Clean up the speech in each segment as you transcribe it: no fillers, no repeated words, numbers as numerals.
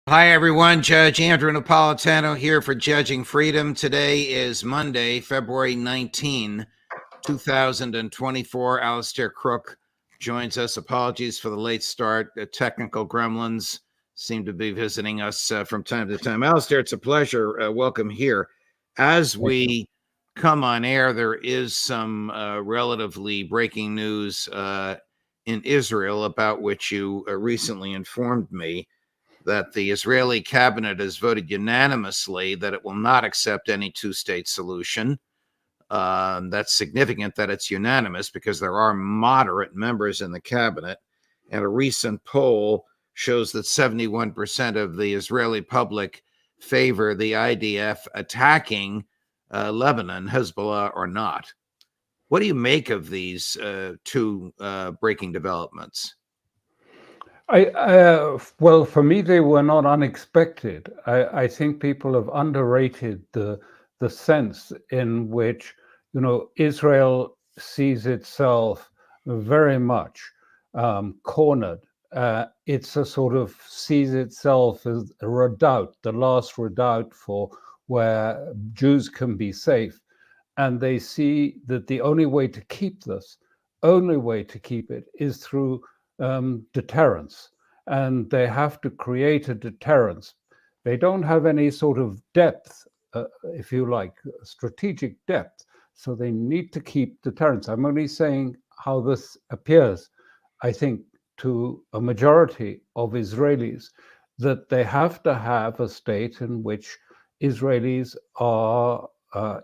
Hi, everyone. Judge Andrew Napolitano here for Judging Freedom. Today is Monday, February 19, 2024. Alastair Crooke joins us. Apologies for the late start. Technical gremlins seem to be visiting us from time to time. Alastair, it's a pleasure. Welcome here. As we come on air, there is some relatively breaking news in Israel about which you recently informed me, that the Israeli cabinet has voted unanimously that it will not accept any two-state solution. That's significant that it's unanimous because there are moderate members in the cabinet. And a recent poll shows that 71% of the Israeli public favor the IDF attacking Lebanon, Hezbollah or not. What do you make of these two breaking developments? Well, for me, they were not unexpected. I think people have underrated the sense in which, Israel sees itself very much cornered. It's a sort of sees itself as a redoubt, the last redoubt for where Jews can be safe. And they see that the only way to keep it is through deterrence, and they have to create a deterrence. They don't have any sort of depth, if you like, strategic depth, so they need to keep deterrence. I'm only saying how this appears, I think, to a majority of Israelis, that they have to have a state in which Israelis are,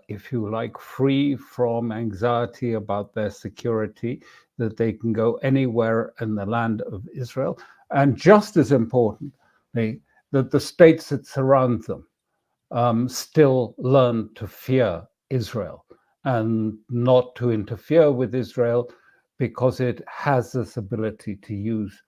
if you like, free from anxiety about their security, that they can go anywhere in the land of Israel, and just as importantly, that the states that surround them still learn to fear Israel and not to interfere with Israel, because it has this ability to use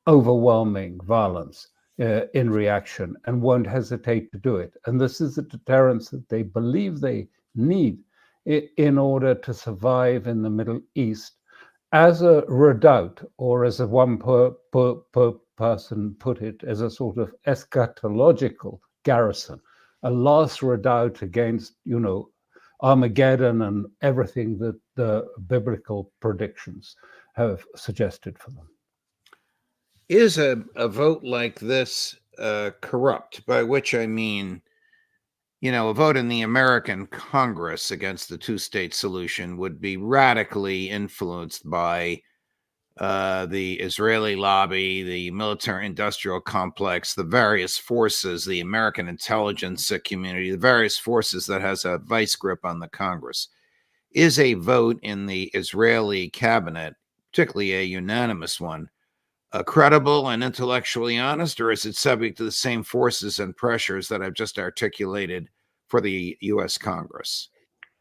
overwhelming violence in reaction and won't hesitate to do it. And this is the deterrence that they believe they need in order to survive in the Middle East, as a redoubt, or as one person put it, as a sort of eschatological garrison, a last redoubt against, Armageddon and everything that the biblical predictions have suggested for them. Is a vote like this corrupt? By which I mean, a vote in the American Congress against the two-state solution would be radically influenced by the Israeli lobby, the military-industrial complex, the various forces, the American intelligence community, the various forces that has a vice grip on the Congress. Is a vote in the Israeli cabinet, particularly a unanimous one, credible and intellectually honest, or is it subject to the same forces and pressures that I've just articulated for the U.S. Congress?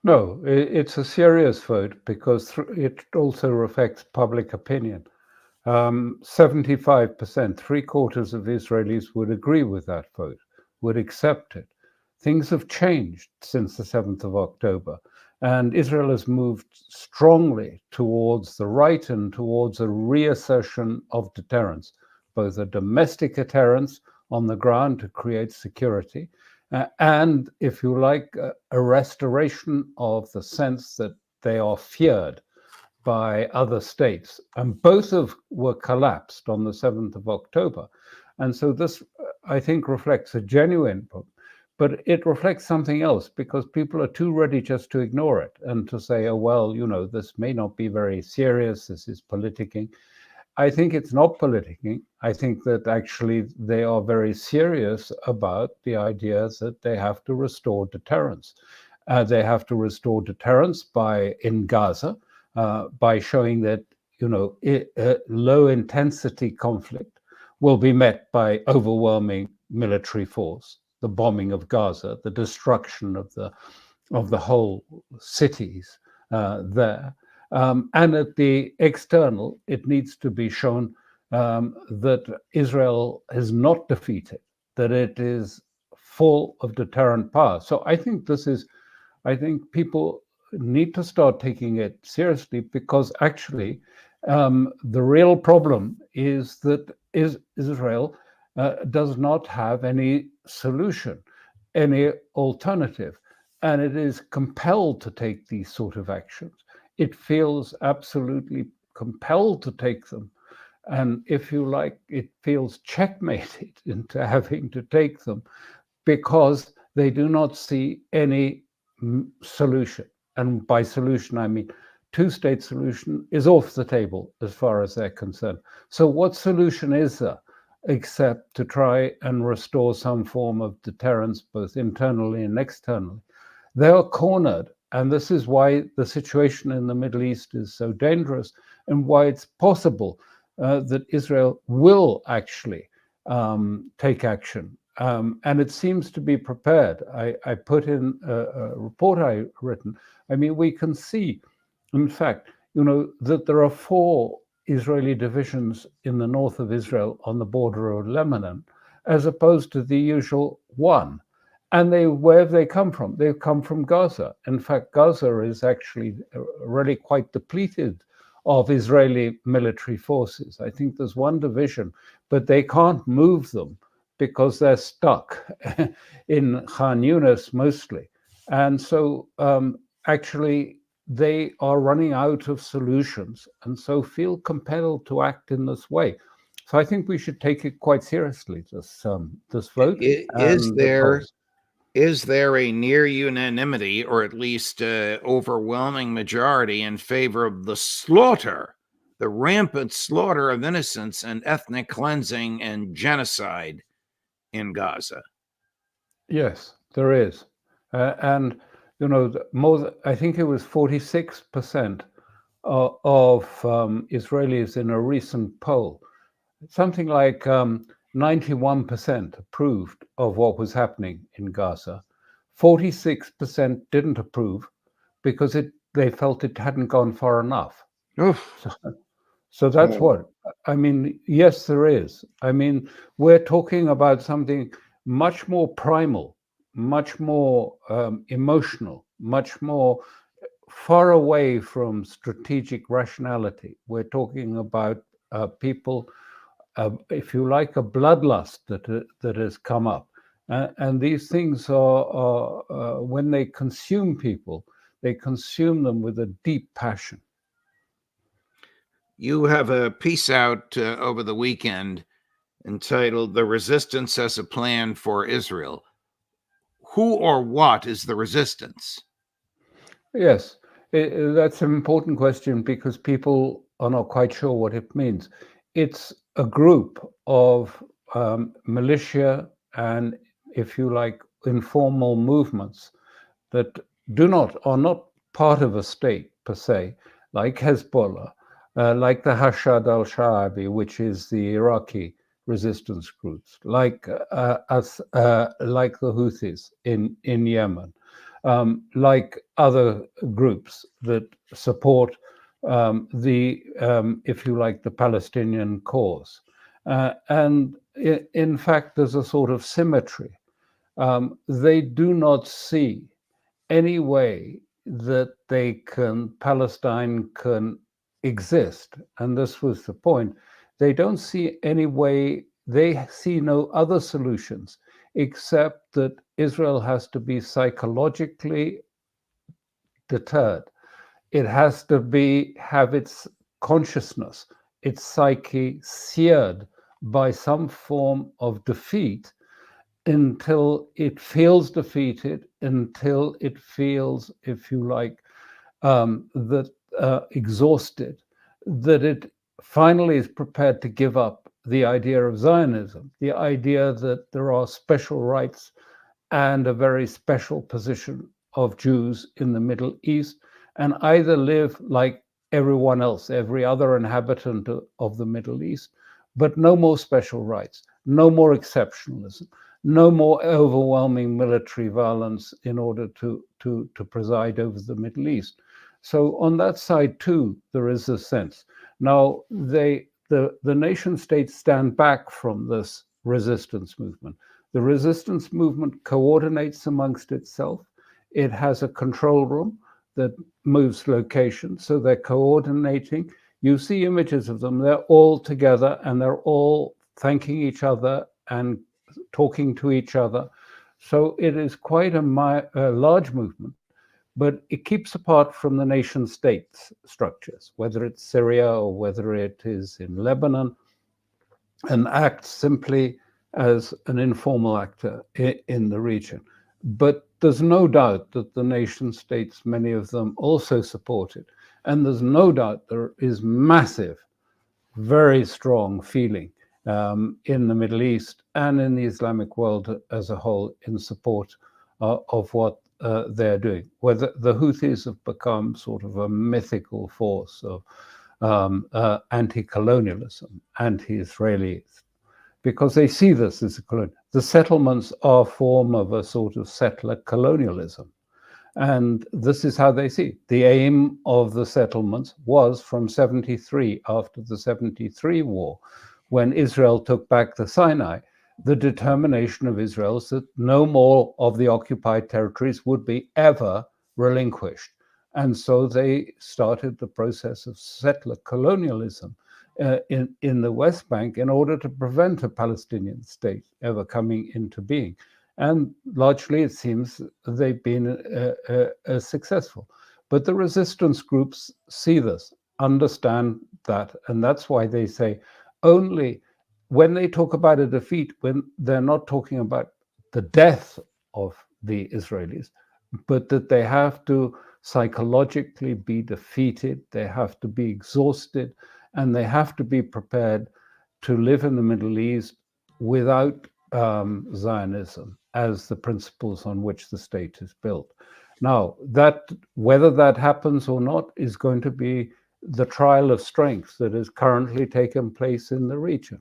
No, it's a serious vote because it also reflects public opinion. 75%, three quarters of Israelis would agree with that vote, would accept it. Things have changed since the 7th of October, and Israel has moved strongly towards the right and towards a reassertion of deterrence, both a domestic deterrence on the ground to create security, and, if you like, a restoration of the sense that they are feared by other states. And both were collapsed on the 7th of October. And so this, I think, reflects a genuine problem. But it reflects something else, because people are too ready just to ignore it and to say, oh, well, this may not be very serious, this is politicking. I think it's not politicking. I think that actually they are very serious about the idea that they have to restore deterrence. They have to restore deterrence in Gaza, by showing that, low intensity conflict will be met by overwhelming military force, the bombing of Gaza, the destruction of the whole cities there. And at the external, it needs to be shown that Israel is not defeated, that it is full of deterrent power. So I think people need to start taking it seriously, because actually the real problem is that Israel does not have any solution, any alternative, and it is compelled to take these sort of actions. It feels absolutely compelled to take them. And if you like, it feels checkmated into having to take them because they do not see any solution. And by solution, I mean two-state solution is off the table as far as they're concerned. So what solution is there except to try and restore some form of deterrence, both internally and externally? They are cornered, and this is why the situation in the Middle East is so dangerous and why it's possible that Israel will actually take action. And it seems to be prepared. I put in a report I written. I mean, we can see, in fact, that there are 4 Israeli divisions in the north of Israel on the border of Lebanon, as opposed to the usual 1. And where have they come from? They've come from Gaza. In fact, Gaza is actually really quite depleted of Israeli military forces. I think there's 1 division, but they can't move them because they're stuck in Khan Yunis mostly. And so actually they are running out of solutions and so feel compelled to act in this way. So I think we should take it quite seriously, this vote. Is there a near unanimity, or at least overwhelming majority, in favor of the rampant slaughter of innocents and ethnic cleansing and genocide in Gaza? Yes, there is. And, I think it was 46% of Israelis in a recent poll, something like 91% approved of what was happening in Gaza. 46% didn't approve because they felt it hadn't gone far enough. So that's what I mean. Yes, there is. I mean, we're talking about something much more primal, much more emotional, much more far away from strategic rationality. We're talking about people, if you like, a bloodlust that has come up. And these things are when they consume people, they consume them with a deep passion. You have a piece out over the weekend entitled "The Resistance as a Plan for Israel." Who or what is the resistance? Yes, that's an important question because people are not quite sure what it means. It's a group of militia and, if you like, informal movements that are not part of a state per se, like Hezbollah, like the Hashad al-Sha'abi, which is the Iraqi resistance groups, like the Houthis in Yemen, like other groups that support if you like, the Palestinian cause. And in fact, there's a sort of symmetry. They do not see any way that Palestine can exist. And this was the point. They don't see any way, they see no other solutions except that Israel has to be psychologically deterred. It has to have its consciousness, its psyche seared by some form of defeat until it feels defeated, until it feels, if you like, exhausted, that it finally is prepared to give up the idea of Zionism, the idea that there are special rights and a very special position of Jews in the Middle East, and either live like everyone else, every other inhabitant of the Middle East, but no more special rights, no more exceptionalism, no more overwhelming military violence in order to preside over the Middle East. So on that side too, there is a sense. Now, the nation states stand back from this resistance movement. The resistance movement coordinates amongst itself. It has a control room that moves locations, so they're coordinating. You see images of them, they're all together and they're all thanking each other and talking to each other. So it is quite a large movement, but it keeps apart from the nation states structures, whether it's Syria or whether it is in Lebanon, and acts simply as an informal actor in the region. But there's no doubt that the nation states, many of them also support it. And there's no doubt there is massive, very strong feeling in the Middle East and in the Islamic world as a whole in support of what they're doing. Whether the Houthis have become sort of a mythical force of anti-colonialism, anti-Israeli, because they see this as a colonial. The settlements are a form of a sort of settler colonialism. And this is how they see it. The aim of the settlements was from 73, after the 73 war, when Israel took back the Sinai, the determination of Israel is that no more of the occupied territories would be ever relinquished. And so they started the process of settler colonialism in the West Bank in order to prevent a Palestinian state ever coming into being. And largely, it seems they've been successful. But the resistance groups see this, understand that, and that's why they say only when they talk about a defeat, when they're not talking about the death of the Israelis, but that they have to psychologically be defeated, they have to be exhausted, and they have to be prepared to live in the Middle East without Zionism as the principles on which the state is built. Now, that whether that happens or not is going to be the trial of strength that is currently taking place in the region.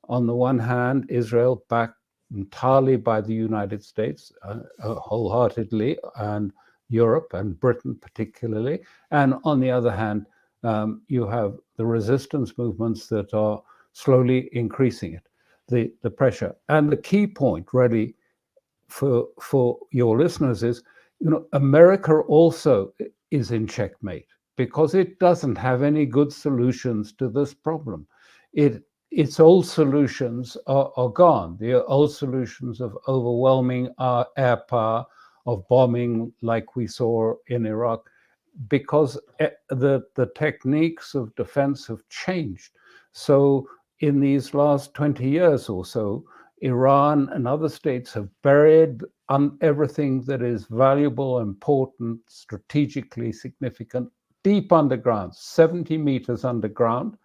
On the one hand, Israel backed entirely by the United States, wholeheartedly, and Europe and Britain particularly. And on the other hand, you have the resistance movements that are slowly increasing it, the pressure. And the key point really for your listeners is, America also is in checkmate because it doesn't have any good solutions to this problem. Its old solutions are gone. The old solutions of overwhelming air power, of bombing like we saw in Iraq, because the techniques of defense have changed. So in these last 20 years or so, Iran and other states have buried everything that is valuable, important, strategically significant, deep underground, 70 meters underground.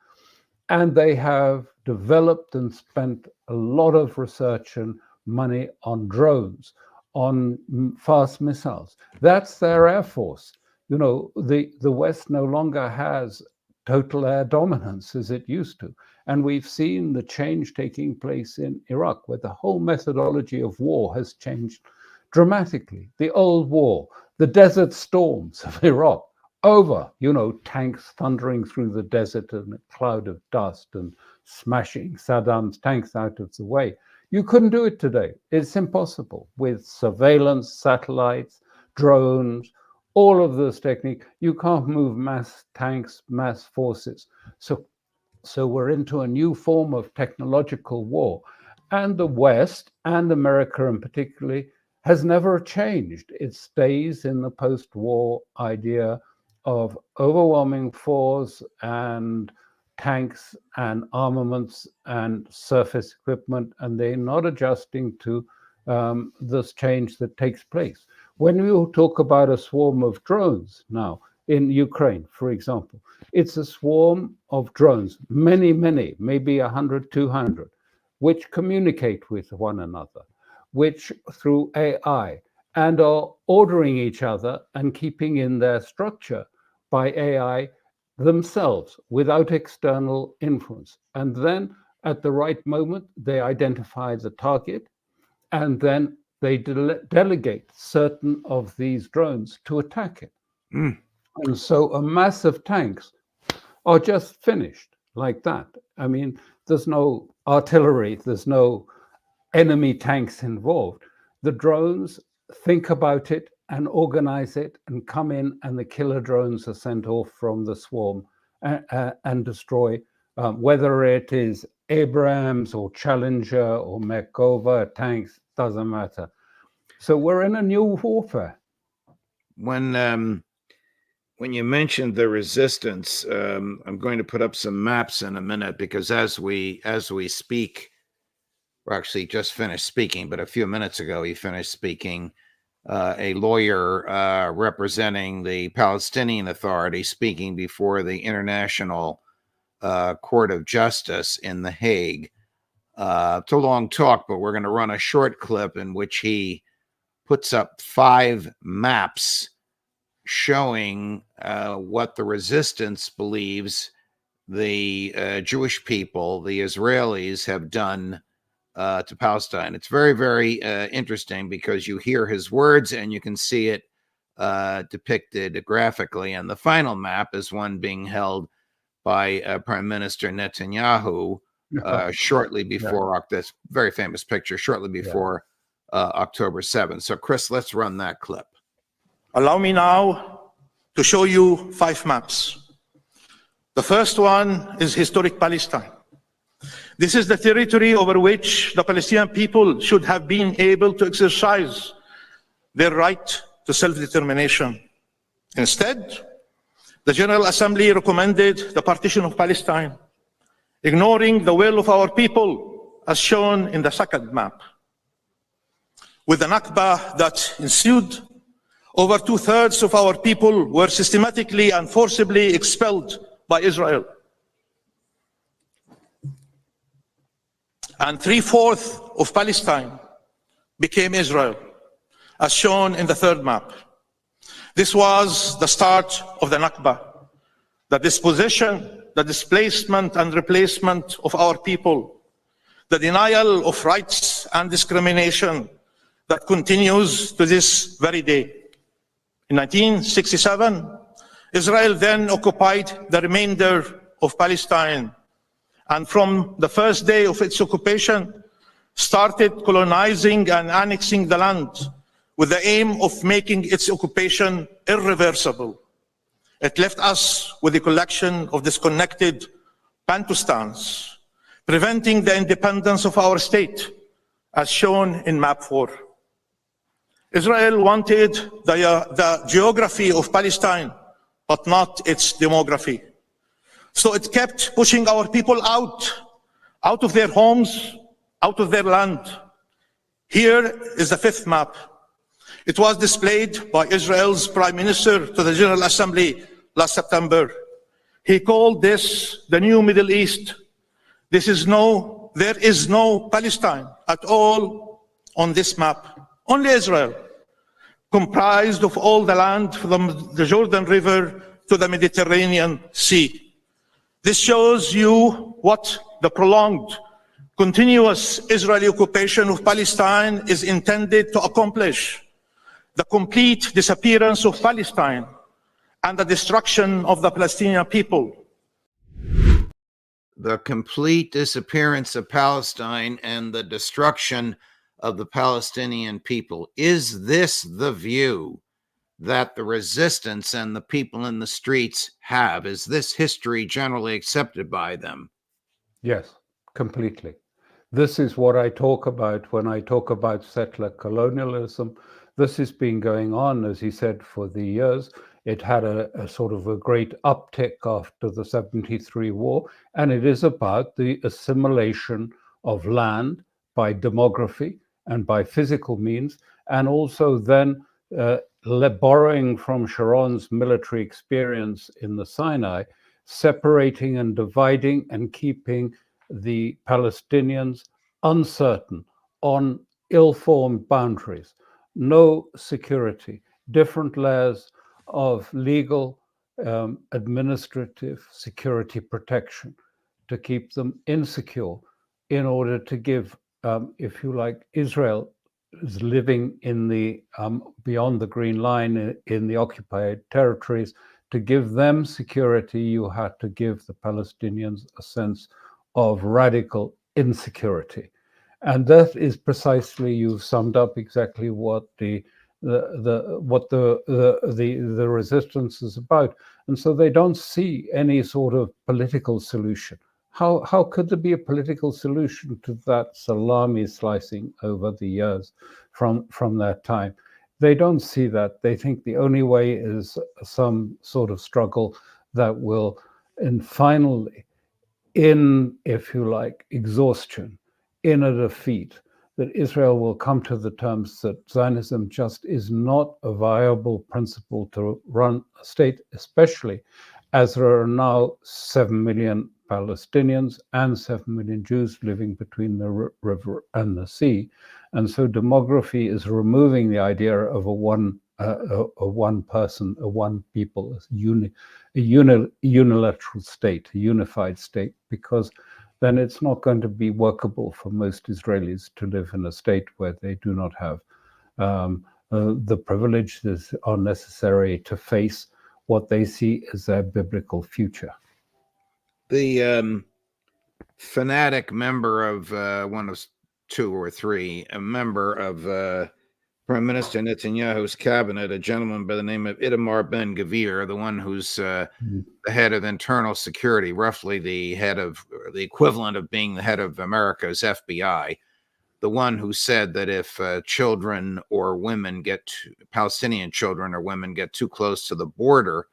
And they have developed and spent a lot of research and money on drones, on fast missiles. That's their air force. The West no longer has total air dominance as it used to. And we've seen the change taking place in Iraq, where the whole methodology of war has changed dramatically. The old war, the desert storms of Iraq, over, tanks thundering through the desert in a cloud of dust and smashing Saddam's tanks out of the way. You couldn't do it today. It's impossible. With surveillance, satellites, drones, all of this technique, you can't move mass tanks, mass forces. So we're into a new form of technological war. And the West, and America in particular, has never changed. It stays in the post-war idea of overwhelming force and tanks and armaments and surface equipment, and they're not adjusting to this change that takes place. When we talk about a swarm of drones now in Ukraine, for example, it's a swarm of drones, many, maybe 100, 200, which communicate with one another, which through AI, and are ordering each other and keeping in their structure by AI themselves without external influence. And then at the right moment, they identify the target, and then they delegate certain of these drones to attack it. Mm. And so a mass of tanks are just finished like that. I mean, there's no artillery, there's no enemy tanks involved. The drones think about it and organize it and come in, and the killer drones are sent off from the swarm and destroy whether it is Abrams or Challenger or Merkava, tanks, doesn't matter. So we're in a new warfare. When you mentioned the resistance, I'm going to put up some maps in a minute, because as we speak, or actually just finished speaking, but a few minutes ago he finished speaking, a lawyer representing the Palestinian Authority speaking before the International Court of Justice in The Hague. It's a long talk, but we're going to run a short clip in which he puts up 5 maps showing what the resistance believes the Jewish people, the Israelis, have done to Palestine. It's very, very interesting, because you hear his words and you can see it depicted graphically. And the final map is one being held by Prime Minister Netanyahu shortly before this very famous picture, shortly before October 7th. So, Chris, let's run that clip. Allow me now to show you 5 maps. The first one is historic Palestine. This is the territory over which the Palestinian people should have been able to exercise their right to self-determination. Instead, the General Assembly recommended the partition of Palestine, ignoring the will of our people, as shown in the second map. With the Nakba that ensued, over 2/3 of our people were systematically and forcibly expelled by Israel. And 3/4 of Palestine became Israel, as shown in the third map. This was the start of the Nakba, the dispossession, the displacement and replacement of our people, the denial of rights and discrimination that continues to this very day. In 1967, Israel then occupied the remainder of Palestine, and from the first day of its occupation, started colonizing and annexing the land with the aim of making its occupation irreversible. It left us with a collection of disconnected Bantustans, preventing the independence of our state, as shown in map 4. Israel wanted the geography of Palestine, but not its demography. So it kept pushing our people out of their homes, out of their land. Here is the 5th map. It was displayed by Israel's Prime Minister to the General Assembly last September. He called this the new Middle East. There is no Palestine at all on this map, only Israel, comprised of all the land from the Jordan River to the Mediterranean Sea. This shows you what the prolonged, continuous Israeli occupation of Palestine is intended to accomplish: the complete disappearance of Palestine and the destruction of the Palestinian people. The complete disappearance of Palestine and the destruction of the Palestinian people. Is this the view that the resistance and the people in the streets have? Is this history generally accepted by them? Yes, completely. This is what I talk about when I talk about settler colonialism. This has been going on, as he said, for the years. It had a sort of a great uptick after the 73 war, and it is about the assimilation of land by demography and by physical means, and also then borrowing from Sharon's military experience in the Sinai, separating and dividing and keeping the Palestinians uncertain on ill-formed boundaries, no security, different layers of legal, administrative security protection to keep them insecure, in order to give, if you like, Israel is living in the beyond the Green Line in the occupied territories. To give them security, you had to give the Palestinians a sense of radical insecurity. And that is precisely, you've summed up exactly what the resistance is about. And so they don't see any sort of political solution. How could there be a political solution to that salami slicing over the years from that time? They don't see that. They think the only way is some sort of struggle that will, and finally, in, if you like, exhaustion, in a defeat, that Israel will come to the terms that Zionism just is not a viable principle to run a state, especially as there are now 7 million Palestinians and 7 million Jews living between the river and the sea. And so demography is removing the idea of a one person, a one people, a unilateral state, a unified state, because then it's not going to be workable for most Israelis to live in a state where they do not have the privileges that are necessary to face what they see as their biblical future. The fanatic member of one of two or three, a member of Prime Minister Netanyahu's cabinet, a gentleman by the name of Itamar Ben-Gvir, the one who's the head of internal security, roughly the head of, the equivalent of being the head of America's FBI, the one who said that if children or women Palestinian children or women get too close to the border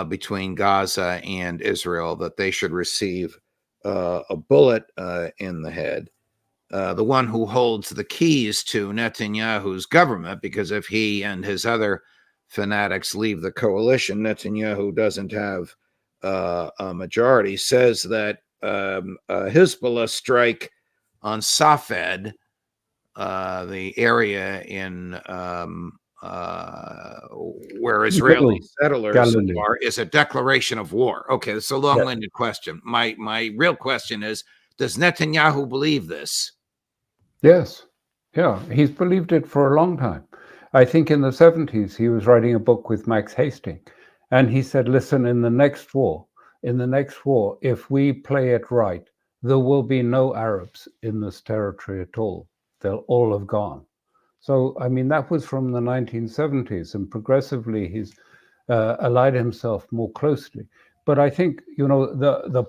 between Gaza and Israel, that they should receive a bullet in the head. The one who holds the keys to Netanyahu's government, because if he and his other fanatics leave the coalition, Netanyahu doesn't have a majority, says that Hezbollah strike on Safed, the area in where Israeli settlers are, is a declaration of war. Okay, it's a long-winded question. My real question is, does Netanyahu believe this? Yes. Yeah, he's believed it for a long time. I think in the 70s, he was writing a book with Max Hastings, and he said, listen, in the next war, if we play it right, there will be no Arabs in this territory at all. They'll all have gone. So, I mean, that was from the 1970s, and progressively he's allied himself more closely. But I think, the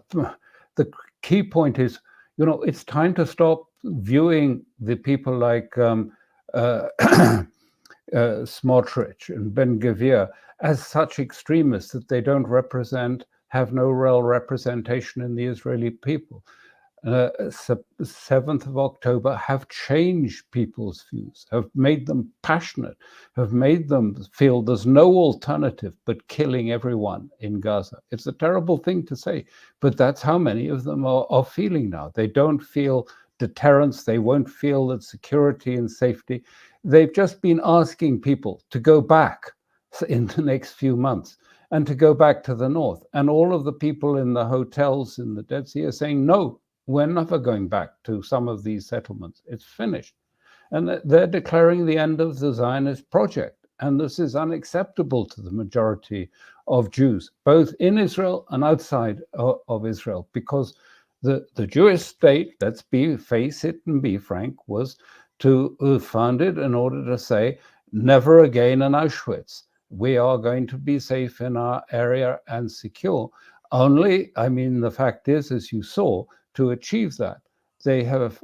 key point is, it's time to stop viewing the people like Smotrich and Ben-Gvir as such extremists that they don't have no real representation in the Israeli people. 7th of October have changed people's views, have made them passionate, have made them feel there's no alternative but killing everyone in Gaza. It's a terrible thing to say, but that's how many of them are feeling now. They don't feel deterrence. They won't feel that security and safety. They've just been asking people to go back in the next few months and to go back to the north. And all of the people in the hotels in the Dead Sea are saying, no, we're never going back to some of these settlements. It's finished. And they're declaring the end of the Zionist project. And this is unacceptable to the majority of Jews, both in Israel and outside of Israel, because the Jewish state, let's face it and be frank, was founded in order to say, never again in Auschwitz. We are going to be safe in our area and secure. Only, I mean, the fact is, as you saw, to achieve that, they have,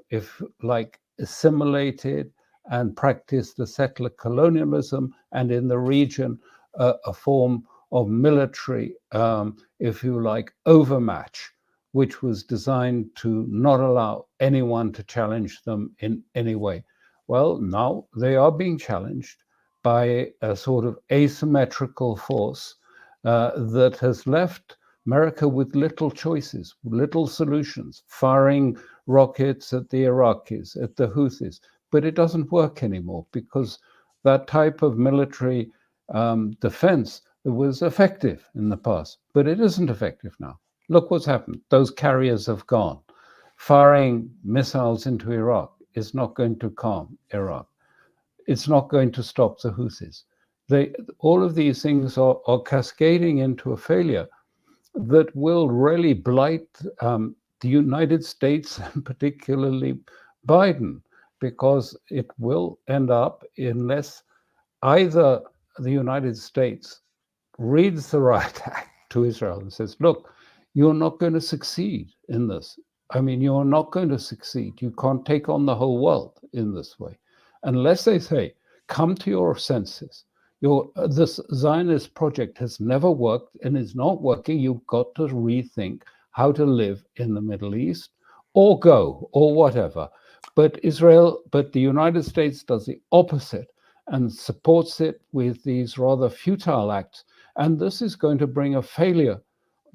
assimilated and practiced the settler colonialism, and in the region, a form of military, overmatch, which was designed to not allow anyone to challenge them in any way. Well, now they are being challenged by a sort of asymmetrical force that has left America with little choices, little solutions, firing rockets at the Iraqis, at the Houthis. But it doesn't work anymore because that type of military defense was effective in the past, but it isn't effective now. Look what's happened. Those carriers have gone. Firing missiles into Iraq is not going to calm Iraq. It's not going to stop the Houthis. All of these things are cascading into a failure that will really blight the United States, and particularly Biden, because it will end up, unless either the United States reads the riot act to Israel and says, look, you're not going to succeed in this. I mean, you're not going to succeed. You can't take on the whole world in this way. Unless they say, come to your senses. This Zionist project has never worked and is not working. You've got to rethink how to live in the Middle East or go or whatever. But the United States does the opposite and supports it with these rather futile acts. And this is going to bring a failure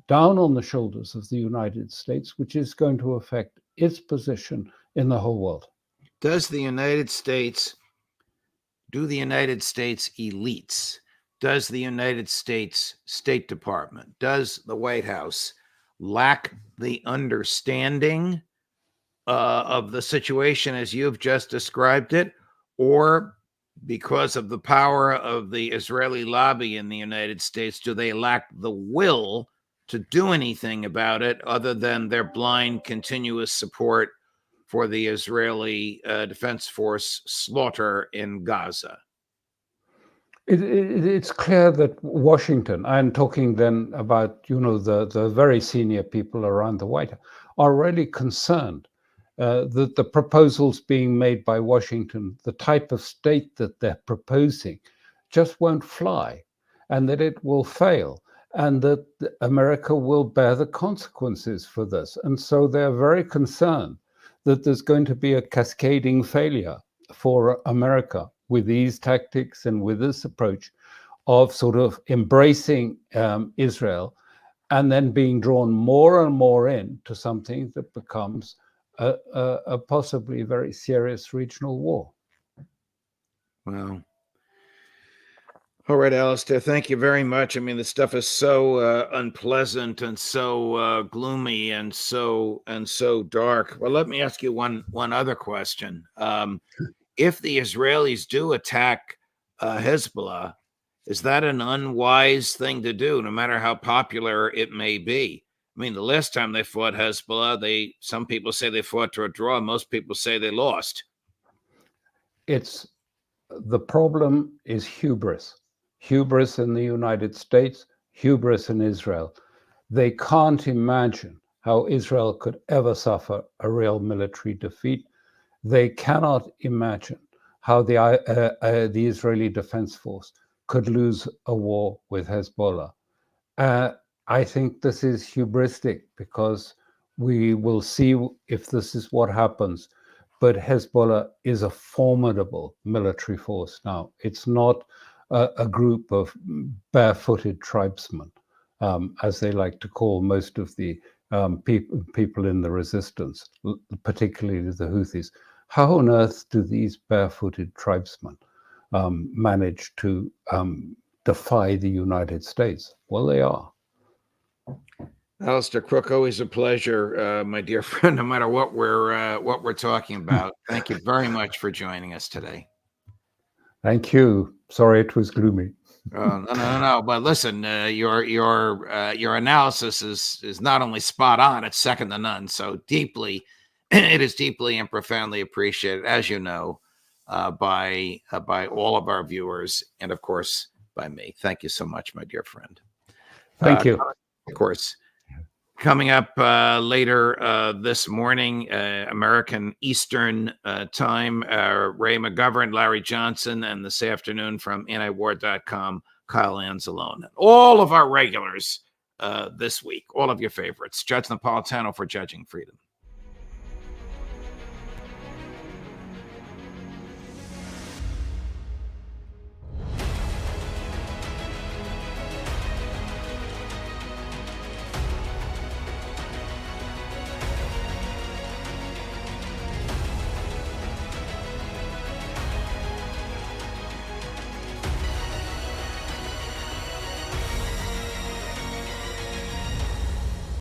down on the shoulders of the United States, which is going to affect its position in the whole world. Do the United States elites, does the United States State Department, does the White House lack the understanding of the situation as you've just described it, or because of the power of the Israeli lobby in the United States, do they lack the will to do anything about it other than their blind, continuous support for the Israeli Defense Force slaughter in Gaza? It's clear that Washington, I'm talking then about, the very senior people around the White House, are really concerned that the proposals being made by Washington, the type of state that they're proposing, just won't fly, and that it will fail, and that America will bear the consequences for this. And so they're very concerned that there's going to be a cascading failure for America with these tactics and with this approach of sort of embracing Israel and then being drawn more and more into something that becomes a possibly very serious regional war. Wow. All right, Alastair, thank you very much. I mean, the stuff is so unpleasant and so gloomy and so dark. Well, let me ask you one other question. If the Israelis do attack Hezbollah, is that an unwise thing to do, no matter how popular it may be? I mean, the last time they fought Hezbollah, some people say they fought to a draw. Most people say they lost. The problem is hubris. Hubris in the United States, hubris in Israel. They can't imagine how Israel could ever suffer a real military defeat. They cannot imagine how the Israeli Defense Force could lose a war with Hezbollah. I think this is hubristic because we will see if this is what happens. But Hezbollah is a formidable military force now. It's not a group of barefooted tribesmen, as they like to call most of the people in the resistance, particularly the Houthis. How on earth do these barefooted tribesmen manage to defy the United States? Well, they are. Alastair Crooke, always a pleasure, my dear friend, no matter what we're talking about. Thank you very much for joining us today. Thank you. Sorry it was gloomy. No. But listen, your analysis is not only spot on, it's second to none. So it is deeply and profoundly appreciated, as you know, by all of our viewers, and of course by me. Thank you so much, my dear friend. Thank you. Of course. Coming up later this morning, American Eastern Time, Ray McGovern, Larry Johnson, and this afternoon from antiwar.com, Kyle Anzalone. And all of our regulars this week, all of your favorites. Judge Napolitano for Judging Freedom.